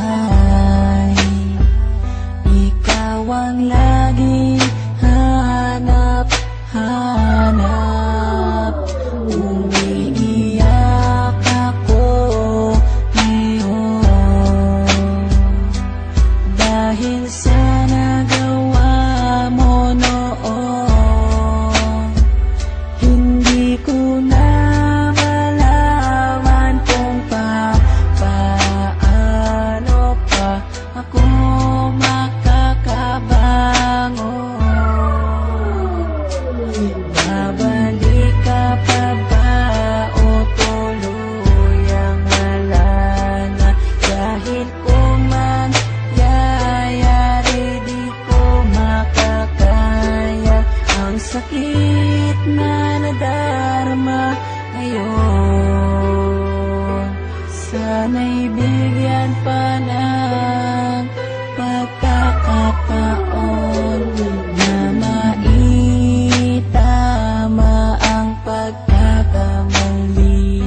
ay ikaw ang laging hanap-hanap. Umiiyak ako ngayon dahil sa nagawa mo noon. Hindi ko na malaman kung paano pa ako makakabangon. Babalik ka pa ba o tuluyang wala na? Dahil kung mangyayari di ko makakaya ang sakit na nadarama ngayon. Sana'y bigyan pa ng pagkakataon na maitama ang pagkakamali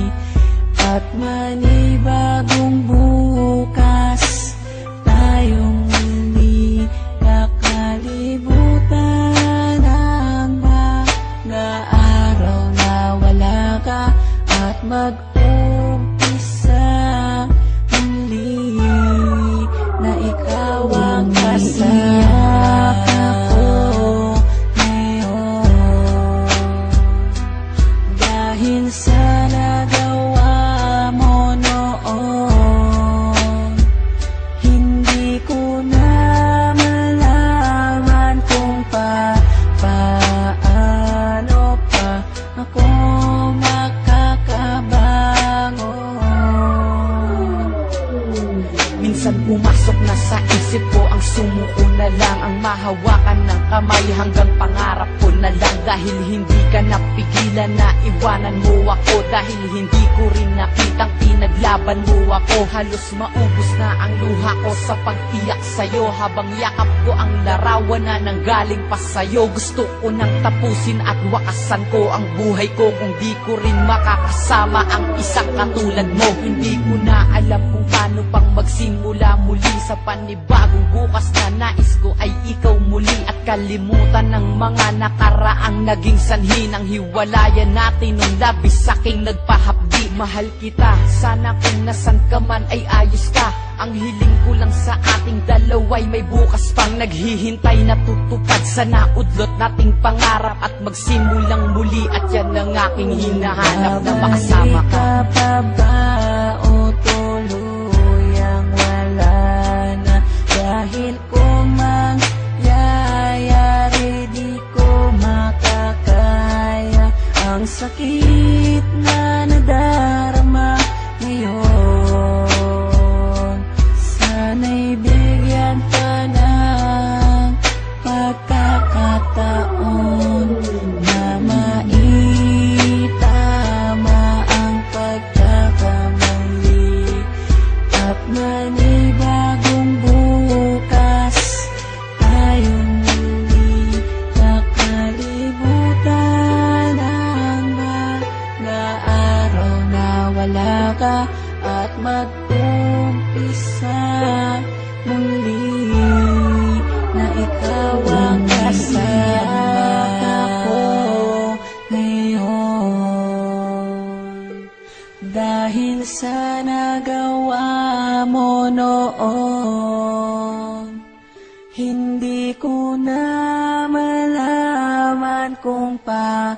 at manibagong bukas tayong muli kakalibutan ang mga araw na wala ka at mag-umpisa muli na ikaw ang kasama ko ngayon. Dahil sa nagawa mo noon, hindi ko na malaman kung paano pa ako makakabangon. Minsan pumasok na sa isip ko ang sumuko na lang, ang mahawakan ng kamay hanggang pangarap ko na lang. Dahil hindi ka napigilan na iwanan mo ako, dahil hindi ko rin nakitang pinaglaban mo ako. Halos maubos na ang luha ko sa pagtiyak sa'yo, habang yakap ko ang larawan na nanggaling pa sa'yo. Gusto ko nang tapusin at wakasan ko ang buhay ko kung di ko rin makakasama ang isang katulad mo. Hindi ko na alam kung paano pang magsimula muli sa panibagong bukas na nais ko ay ikaw muli, at kalimutan ng mga nakaraang naging sanhi ng hiwalayan natin nung labis aking nagpahapdi. Mahal kita, sana kung nasan ka man ay ayos ka. Ang hiling ko lang sa ating dalawa'y may bukas pang naghihintay na tutupad. Sana udlot nating pangarap at magsimulang muli, at yan ang aking hinahanap na makasama ka. Babalik ka pa ba o tuluyang wala na? Dahil kung mangyayari di ko makakaya ang sakit na nadarama ngayon. Sana'y bigyan pa ng pagkakataon na maitama ang pagkakamali at manibagong bukas tayong muli kakalibutan ang mga araw na wala ka at mag-umpisa muli na ikaw ang kasama ko ngayon. Dahil sa nagawa mo noon, hindi ko na malaman kung